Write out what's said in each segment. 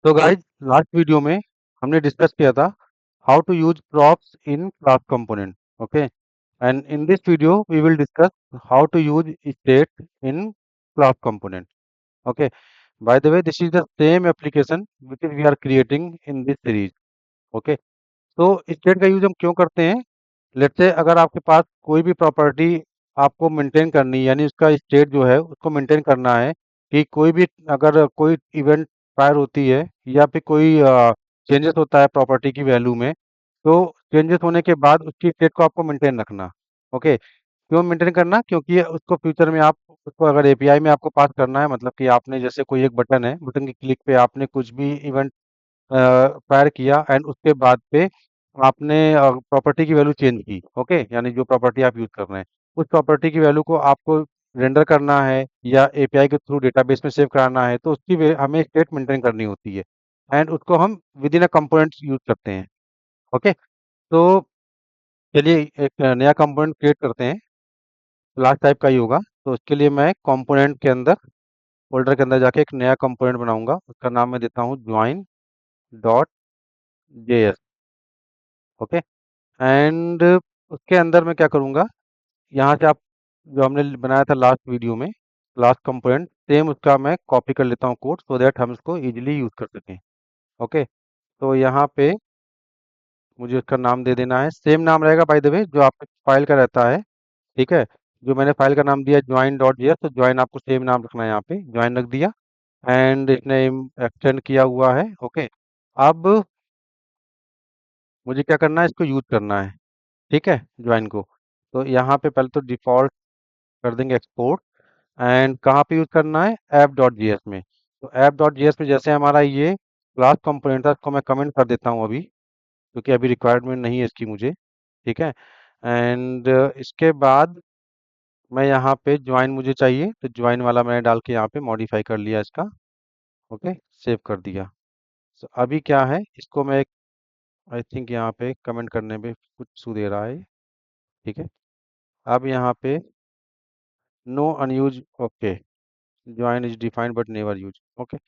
तो guys last video में हमने डिस्कस किया था how to use props in class component. Okay, and in this video we will discuss how to use state in class component. Okay, by the way, this is the same application which is we are creating in this series. Okay, तो state का use हम क्यों करते हैं? Let's say अगर आपके पास कोई भी प्रॉपर्टी आपको मेंटेन करनी है, यानी उसका स्टेट जो है उसको मेंटेन करना है कि कोई भी अगर कोई इवेंट फायर होती है या फिर कोई चेंजेस होता है प्रॉपर्टी की वैल्यू में, तो चेंजेस होने के बाद उसकी स्टेट को आपको मेंटेन रखना. ओके, क्यों मेंटेन करना? क्योंकि उसको फ्यूचर में आप उसको अगर एपीआई में आपको पास करना है, मतलब कि आपने जैसे कोई एक बटन है, बटन की क्लिक पे आपने कुछ भी इवेंट फायर किया एंड उसके बाद पे आपने प्रॉपर्टी की वैल्यू चेंज की. ओके, यानी जो प्रॉपर्टी आप यूज कर रहे हैं उस प्रॉपर्टी की वैल्यू को आपको रेंडर करना है या एपीआई के थ्रू डेटाबेस में सेव कराना है, तो उसकी हमें स्टेट मेंटेन करनी होती है एंड उसको हम with in a component use करते हैं. ओके, तो चलिए एक नया कंपोनेंट क्रिएट करते हैं. क्लास टाइप का ही होगा, तो उसके लिए मैं कंपोनेंट के अंदर फोल्डर के अंदर जाके एक नया कंपोनेंट बनाऊंगा. उसका नाम मैं देता हूँ join dot JS. Okay, and उसके अंदर मैं क्या करूँगा, यहाँ से आप जो हमने बनाया था लास्ट वीडियो में लास्ट कंपोनेंट, सेम उसका मैं कॉपी कर लेता हूँ कोड, सो दैट हम इसको इजीली यूज कर सकें. ओके, तो यहाँ पे मुझे उसका नाम दे देना है. सेम नाम रहेगा बाय द वे जो आपके फाइल का रहता है. ठीक है, जो मैंने फाइल का नाम दिया ज्वाइन डॉट जेएस, तो ज्वाइन आपको सेम नाम रखना है. यहाँ पे ज्वाइन रख दिया एंड इसने एक्सटेंड किया हुआ है. ओके, अब मुझे क्या करना है, इसको यूज करना है. ठीक है, ज्वाइन को तो यहाँ पे पहले तो डिफॉल्ट कर देंगे एक्सपोर्ट. एंड कहाँ पे यूज करना है? ऐप डॉट जी एस में. तो ऐप डॉट जी एस में जैसे हमारा ये क्लास कंपोनेंट था, इसको मैं कमेंट कर देता हूँ अभी, क्योंकि अभी रिक्वायरमेंट नहीं है इसकी मुझे. ठीक है, एंड इसके बाद मैं यहाँ पे ज्वाइन मुझे चाहिए, तो ज्वाइन वाला मैंने डाल के यहाँ पे मॉडिफाई कर लिया इसका. ओके, सेव कर दिया. So, अभी क्या है, इसको मैं आई थिंक यहाँ पे कमेंट करने में कुछ इशू दे रहा है. ठीक है, अब यहाँ पे no unused. Okay, join is defined but never used. Okay,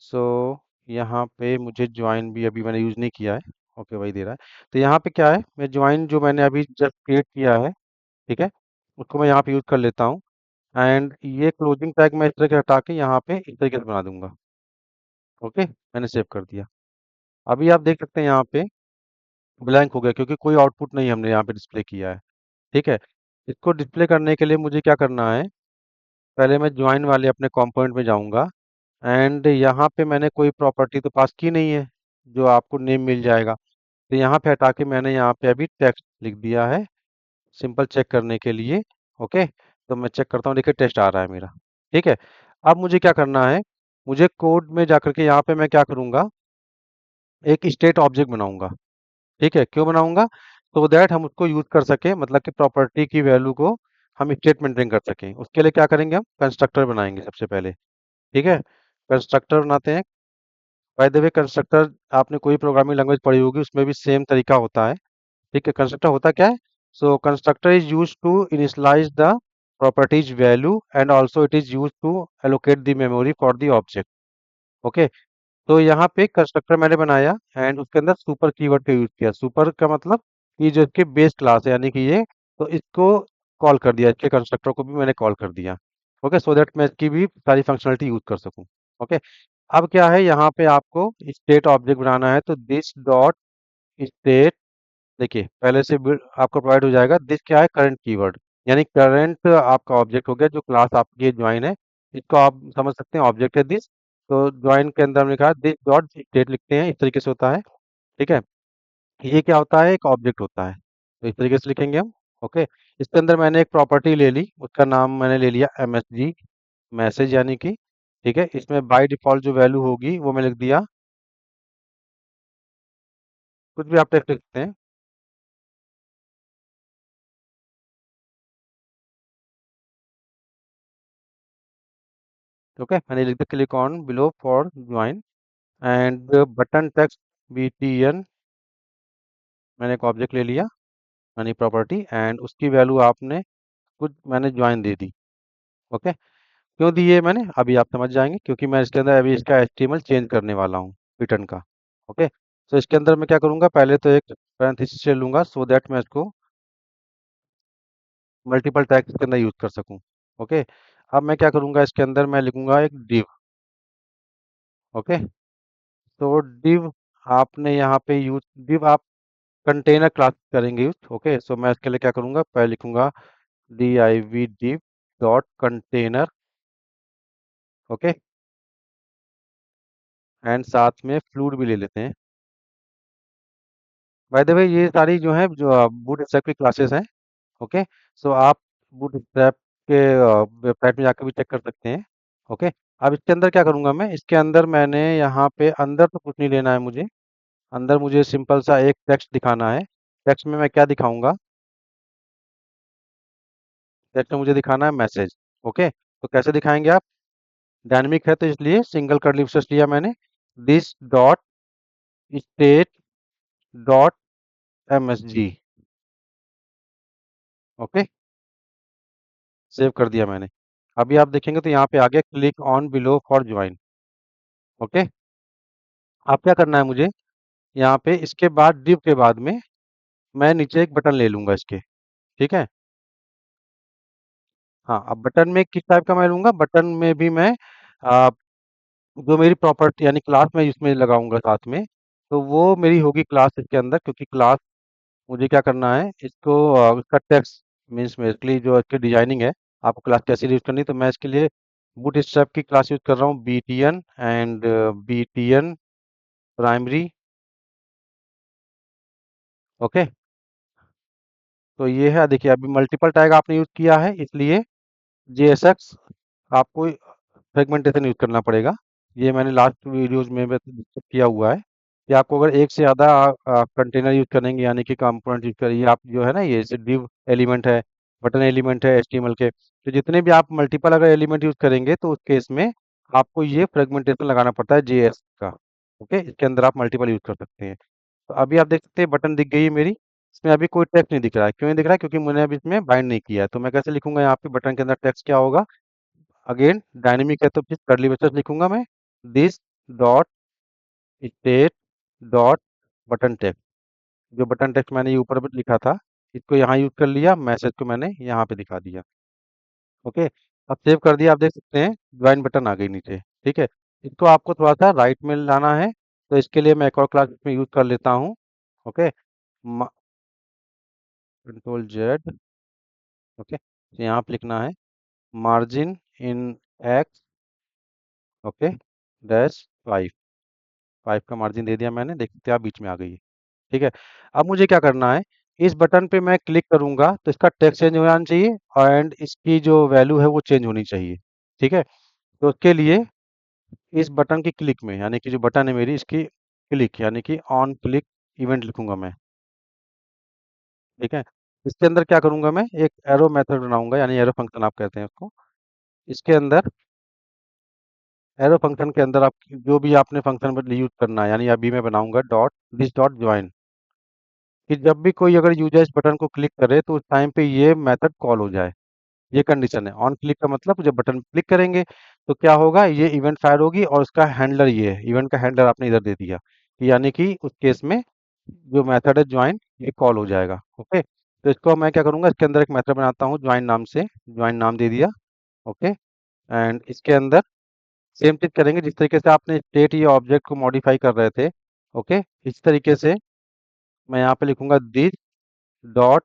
so यहाँ पे मुझे ज्वाइन भी अभी मैंने यूज नहीं किया है. ओके, वही दे रहा है. तो यहाँ पे क्या है, मैं ज्वाइन जो मैंने अभी जस्ट क्रिएट किया है, ठीक है, उसको मैं यहाँ पे यूज कर लेता हूँ. एंड ये क्लोजिंग टैग मैं इस तरह के हटा के यहाँ पे इस तरीके से बना दूंगा. ओके, मैंने सेव कर दिया. अभी आप देख सकते हैं यहाँ पे ब्लैंक हो गया, क्योंकि कोई आउटपुट नहीं हमने यहाँ पे डिस्प्ले किया है. ठीक है, इसको डिस्प्ले करने के लिए मुझे क्या करना है, पहले मैं ज्वाइन वाले अपने कंपोनेंट में जाऊंगा एंड यहाँ पे मैंने कोई प्रॉपर्टी तो पास की नहीं है जो आपको नेम मिल जाएगा. तो यहाँ पे हटा के मैंने यहाँ पे अभी टेक्स्ट लिख दिया है सिंपल चेक करने के लिए. ओके, तो मैं चेक करता हूँ, देखिए टेस्ट आ रहा है मेरा. ठीक है, अब मुझे क्या करना है, मुझे कोड में जाकर के यहाँ पे मैं क्या करूँगा, एक स्टेट ऑब्जेक्ट बनाऊंगा. ठीक है, क्यों बनाऊंगा? तो दैट हम उसको यूज कर सकें, मतलब कि प्रॉपर्टी की वैल्यू को हम स्टेट मेंटेन कर सकें. उसके लिए क्या करेंगे, हम कंस्ट्रक्टर बनाएंगे सबसे पहले. ठीक है, कंस्ट्रक्टर बनाते हैं. बाय द वे कंस्ट्रक्टर आपने कोई प्रोग्रामिंग लैंग्वेज पढ़ी होगी, उसमें भी सेम तरीका होता है. ठीक है, कंस्ट्रक्टर होता क्या है? So constructor is use to initialise the properties value and also it is use to allocate the memory for the object. Okay, तो यहाँ पे कंस्ट्रक्टर मैंने बनाया एंड उसके अंदर सुपर कीवर्ड का यूज किया. सुपर का मतलब कि जो इसके बेस क्लास है, यानी कि ये, तो इसको कॉल कर दिया, इसके कंस्ट्रक्टर को भी मैंने कॉल कर दिया. ओके, सो दैट मैं इसकी भी सारी फंक्शनलिटी यूज कर सकूं. ओके, अब क्या है, यहाँ पे आपको स्टेट ऑब्जेक्ट बनाना है, तो दिस डॉट स्टेट, देखिए पहले से आपको प्रोवाइड हो जाएगा. दिस क्या है, करंट कीवर्ड, यानी करंट आपका ऑब्जेक्ट हो गया, जो क्लास आपकी ज्वाइन है, इसको आप समझ सकते हैं ऑब्जेक्ट है दिस. तो ज्वाइन के अंदर हमने कहा दिस डॉट स्टेट लिखते हैं, इस तरीके से होता है. ठीक है, ये क्या होता है, एक ऑब्जेक्ट होता है, तो इस तरीके से लिखेंगे हम. ओके, इसके अंदर मैंने एक प्रॉपर्टी ले ली, उसका नाम मैंने ले लिया एमएसजी, मैसेज यानी कि. ठीक है, इसमें बाय डिफॉल्ट जो वैल्यू होगी वो मैं लिख दिया, कुछ भी आप टेक्स्ट लिख सकते हैं. ओके, मैंने लिख दिया click on below for join and button text btn, मैंने एक ऑब्जेक्ट ले लिया यानी प्रॉपर्टी, एंड उसकी वैल्यू आपने कुछ मैंने ज्वाइन दे दी. ओके, क्यों दी है मैंने, अभी आप समझ जाएंगे, क्योंकि मैं इसके अंदर अभी इसका एचटीएमएल चेंज करने वाला हूँ रिटर्न का। ओके, तो इसके अंदर मैं क्या करूँगा, पहले तो एक पैरेंथेसिस ले लूँगा सो दैट मैं इसको मल्टीपल टैग्स के अंदर यूज़ कर सकूँ। ओके, अब मैं क्या करूँगा, इसके अंदर मैं लिखूँगा एक div। ओके, तो div आपने यहाँ पे यूज़, div आप कंटेनर क्लास करेंगे यूज़। ओके, सो मैं इसके लिए क्या करूँगा, पहले लिखूँगा div dot container. Okay, and साथ में फ्लूड भी ले लेते हैं। बाय द वे ये सारी जो है, जो बूट स्ट्रैप की क्लासेस हैं। ओके, सो आप बूट स्ट्रैप के वेबसाइट में जाकर भी चेक कर सकते हैं। ओके, अब इसके अंदर क्या करूँगा, मैं इसके अंदर मैंने यहाँ पे अंदर तो कुछ नहीं लेना है मुझे। अंदर मुझे सिंपल सा एक टेक्स्ट दिखाना है। टेक्स्ट में मैं क्या दिखाऊंगा, टेक्स्ट में मुझे दिखाना है मैसेज। ओके, तो कैसे दिखाएंगे आप, डायनेमिक है तो इसलिए सिंगल कर्ली ब्रेसेस लिया मैंने, this dot state dot MSG. Okay, save कर दिया मैंने। अभी आप देखेंगे तो यहाँ पे आ गया click on below for join. Okay, आप क्या करना है मुझे, यहाँ पे इसके बाद डिव के बाद में मैं नीचे एक बटन ले लूंगा इसके। ठीक है, हाँ, अब बटन में किस टाइप का मैं लूंगा, बटन में भी मैं आ, जो मेरी प्रॉपर्टी यानी क्लास में इसमें लगाऊंगा साथ में, तो वो मेरी होगी क्लास इसके अंदर, क्योंकि क्लास मुझे क्या करना है इसको, उसका टेक्स्ट मीन्स बेसिकली जो इसकी डिजाइनिंग है, आपको क्लास कैसे यूज करनी है, तो मैं इसके लिए बूट स्ट्रैप की क्लास यूज कर रहा हूँ, BTN and BTN primary. Okay, तो ये है, देखिए अभी मल्टीपल टैग आपने यूज किया है इसलिए JSX आपको फ्रेगमेंटेशन यूज करना पड़ेगा। ये मैंने लास्ट वीडियोस में भी डिस्कस किया हुआ है कि आपको अगर एक से ज़्यादा कंटेनर यूज करेंगे यानी कि कंपोनेंट यूज करिए आप, जो है ना ये जैसे div एलिमेंट है, बटन एलिमेंट है HTML के, तो जितने भी आप मल्टीपल अगर एलिमेंट यूज करेंगे तो उस केस में आपको ये फ्रेगमेंटेशन लगाना पड़ता है JS का। ओके, इसके अंदर आप मल्टीपल यूज कर सकते हैं। तो अभी आप देख सकते हैं बटन दिख गई है मेरी, इसमें अभी कोई टेक्स्ट नहीं दिख रहा है, क्यों नहीं दिख रहा है, क्योंकि मैंने अभी इसमें बाइंड नहीं किया है। तो मैं कैसे लिखूंगा यहाँ पे बटन के अंदर टेक्स्ट क्या होगा, अगेन डायनेमिक है तो फिर कर्ली ब्रेसेस लिखूंगा मैं, this dot state dot button text. जो बटन टेक्स्ट मैंने ये ऊपर भी लिखा था इसको यहाँ यूज कर लिया, मैसेज को मैंने यहाँ पे दिखा दिया। ओके, अब सेव कर दिया, आप देख सकते हैं ज्वाइन बटन आ गई नीचे। ठीक है, इसको आपको थोड़ा सा राइट में लाना है, तो इसके लिए मैं एक और क्लास में यूज कर लेता हूँ। Okay, control Z. ओके, तो यहाँ पे लिखना है margin in x. Okay, dash 5, 5 का मार्जिन दे दिया मैंने, देख सकते हैं आप बीच में आ गई है। ठीक है, अब मुझे क्या करना है, इस बटन पे मैं क्लिक करूंगा तो इसका टेक्स्ट चेंज हो जाना चाहिए एंड इसकी जो वैल्यू है वो चेंज होनी चाहिए। ठीक है, तो उसके लिए इस बटन की क्लिक में, यानी कि जो बटन है मेरी इसकी क्लिक यानी कि ऑन क्लिक इवेंट लिखूंगा मैं। ठीक है, इसके अंदर क्या करूंगा, मैं एक एरो मेथड बनाऊंगा, यानी एरो फंक्शन आप कहते हैं उसको। इसके अंदर एरो फंक्शन के अंदर आप जो भी आपने फंक्शन यूज करना है, यानी अभी मैं बनाऊंगा डॉट दिस डॉट ज्वाइन, कि जब भी कोई अगर यूजर इस बटन को क्लिक करे तो उस टाइम पे ये मेथड कॉल हो जाए। ये कंडीशन है, ऑन क्लिक का मतलब जब बटन क्लिक करेंगे तो क्या होगा, ये इवेंट फायर होगी और उसका हैंडलर ये है, इवेंट का हैंडलर आपने इधर दे दिया, यानी कि उस केस में जो मेथड है ज्वाइन ये कॉल हो जाएगा। ओके, तो इसको मैं क्या करूंगा, इसके अंदर एक मेथड बनाता हूँ ज्वाइन नाम से, ज्वाइन नाम दे दिया। ओके, एंड इसके अंदर सेम चीज करेंगे जिस तरीके से आपने स्टेट या ऑब्जेक्ट को मॉडिफाई कर रहे थे। ओके, इस तरीके से मैं यहाँ पे लिखूंगा this dot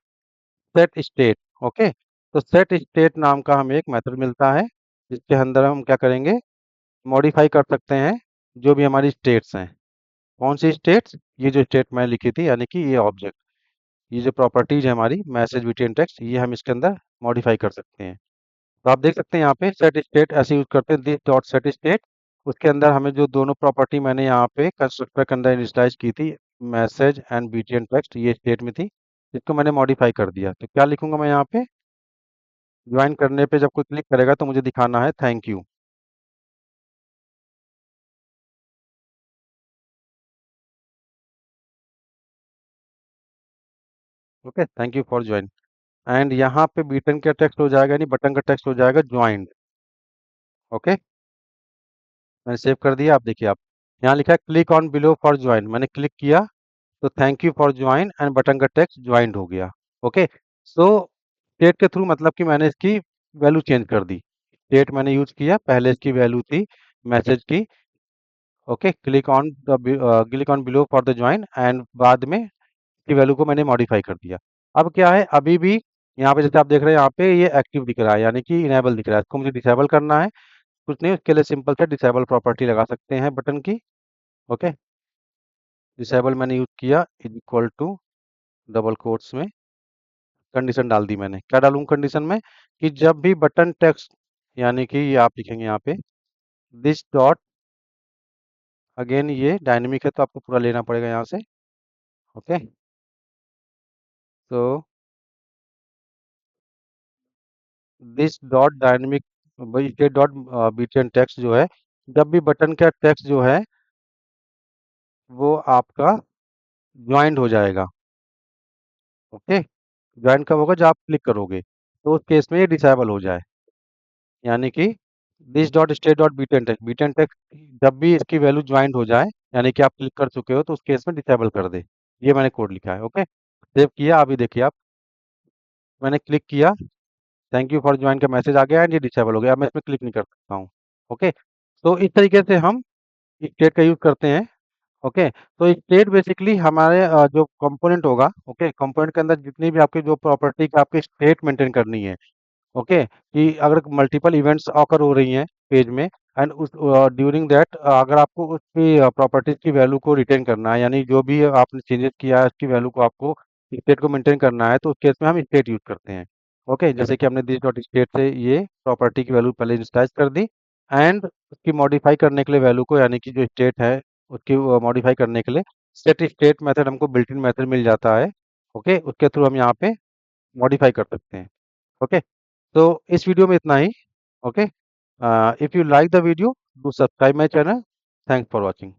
set state. Okay, तो सेट स्टेट नाम का हमें एक मेथड मिलता है जिसके अंदर हम क्या करेंगे, मॉडिफाई कर सकते हैं जो भी हमारी स्टेट्स हैं। कौन सी स्टेट्स, ये जो स्टेट मैं लिखी थी यानी कि ये ऑब्जेक्ट, ये जो प्रॉपर्टीज है हमारी मैसेज बीटीएन टेक्स्ट, ये हम इसके अंदर मॉडिफाई कर सकते हैं। तो आप देख सकते हैं यहाँ पे सेट स्टेट ऐसे यूज करते हैं, दिस डॉट सेट स्टेट। उसके अंदर हमें जो दोनों प्रॉपर्टी मैंने यहाँ पे कंस्ट्रक्टर के अंदर इनिशियलाइज की थी, मैसेज एंड बीटीएन टेक्स्ट, ये स्टेट में थी, इसको मैंने मॉडिफाई कर दिया। तो क्या लिखूंगा मैं यहाँ पे, ज्वाइन करने पे जब कोई क्लिक करेगा तो मुझे दिखाना है thank you. Okay, thank you for join. And यहाँ पे बीटन का टेक्स्ट हो जाएगा, यानी बटन का टेक्स्ट हो जाएगा ज्वाइंड। ओके, मैंने सेव कर दिया। आप देखिए, आप यहाँ लिखा है click on below for join, मैंने क्लिक किया तो thank you for join and button का टेक्स्ट ज्वाइंट हो गया। ओके, सो स्टेट के थ्रू मतलब कि मैंने इसकी वैल्यू चेंज कर दी। स्टेट मैंने यूज किया, पहले इसकी वैल्यू थी मैसेज की। Okay, click on below for the join and बाद में की वैल्यू को मैंने मॉडिफाई कर दिया। अब क्या है, अभी भी यहाँ पे जैसे आप देख रहे हैं, यहाँ पे ये एक्टिव दिख रहा है, यानी कि इनेबल दिख रहा है। इसको मुझे डिसेबल करना है, कुछ नहीं, उसके लिए सिंपल से डिसेबल प्रॉपर्टी लगा सकते हैं बटन की। ओके, डिसेबल मैंने यूज किया, is equal to double quotes में कंडीशन डाल दी मैंने। क्या डालूं कंडीशन में, कि जब भी बटन टेक्स्ट, यानी कि ये आप लिखेंगे यहाँ पे दिस डॉट, अगेन ये डायनेमिक है तो आपको पूरा लेना पड़ेगा यहाँ से। ओके, तो दिस डॉट डायनेमिक, भाई ये डॉट बीटीएन टेक्स्ट जो है, जब भी बटन का टेक्स्ट जो है वो आपका ज्वाइंट हो जाएगा। ओके, ज्वाइंट कब होगा, जब आप क्लिक करोगे, तो उस केस में ये डिसेबल हो जाए। यानी कि this dot state dot beaten text जब भी इसकी वैल्यू ज्वाइंट हो जाए, यानी कि आप क्लिक कर चुके हो, तो उस केस में डिसेबल कर दे। ये मैंने कोड लिखा है। ओके, सेव किया, अभी देखिए आप, मैंने क्लिक किया, थैंक यू फॉर ज्वाइन का मैसेज आ गया एंड ये डिसेबल हो गया। अब मैं इसमें क्लिक नहीं कर सकता हूँ। ओके, तो इस तरीके से हम स्टेट का यूज करते हैं। ओके, तो स्टेट बेसिकली हमारे जो कंपोनेंट होगा, ओके, कंपोनेंट के अंदर जितनी भी आपकी जो प्रॉपर्टी का आपकी स्टेट मेंटेन करनी है। ओके, कि अगर मल्टीपल इवेंट्स ऑकर हो रही हैं पेज में, एंड उस ड्यूरिंग दैट अगर आपको उसकी प्रॉपर्टीज की वैल्यू को रिटेन करना है, यानी जो भी आपने चेंजेस किया है उसकी वैल्यू को आपको स्टेट को मेंटेन करना है, तो उस केस में हम स्टेट यूज करते हैं। ओके, जैसे कि हमने दिस डॉट स्टेट से ये प्रॉपर्टी की वैल्यू पहले इंस्टाइज कर दी, एंड उसकी मॉडिफाई करने के लिए वैल्यू को, यानी कि जो स्टेट है उसकी मॉडिफाई करने के लिए सेट स्टेट मेथड हमको बिल्ट इन मेथड मिल जाता है। ओके, उसके थ्रू हम यहाँ पे मॉडिफाई कर सकते हैं। ओके, तो इस वीडियो में इतना ही। Okay, if you like the video, do subscribe my channel. Thanks for watching.